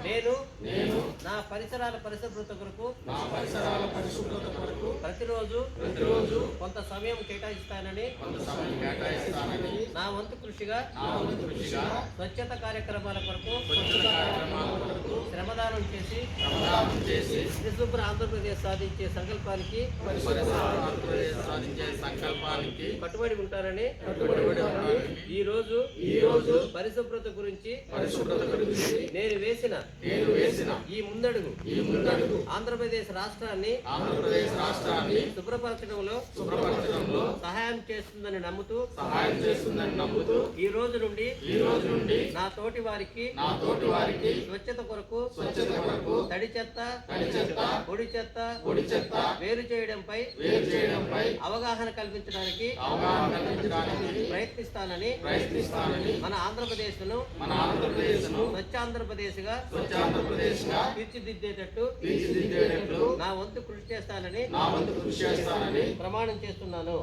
నేను నా పరిసరాల పరిశుభ్రత కొరకు ప్రతిరోజు కొంత సమయం కేటాయిస్తానని నా వంతు కృషిగా స్వచ్ఛత కార్యక్రమాల కొరకు శ్రమదానం చేసి పరిశుభ్ర ఆంధ్రప్రదేశ్ సాధించే సంకల్పానికి కట్టుబడి ఉంటానని ఈ రోజు పరిశుభ్రత గురించి నేను వేసిన ఈ ముందడుగు ఆంధ్రప్రదేశ్ రాష్ట్రాన్ని శుభ్రపరచడంలో సహాయం చేస్తుందని నమ్ముతూ ఈ రోజు నుండి నా తోటి వారికి స్వచ్ఛత కొరకు తడి చెత్త పొడి చెత్త వేరు చేయడంపై అవగాహన కల్పించడానికి ప్రయత్నిస్తానని మన ఆంధ్రప్రదేశ్ ను స్వచ్ఛ ఆంధ్రప్రదేశ్ గా తీర్చిదిద్దేటట్టు నా వంతు కృషి చేస్తానని ప్రమాణం చేస్తున్నాను.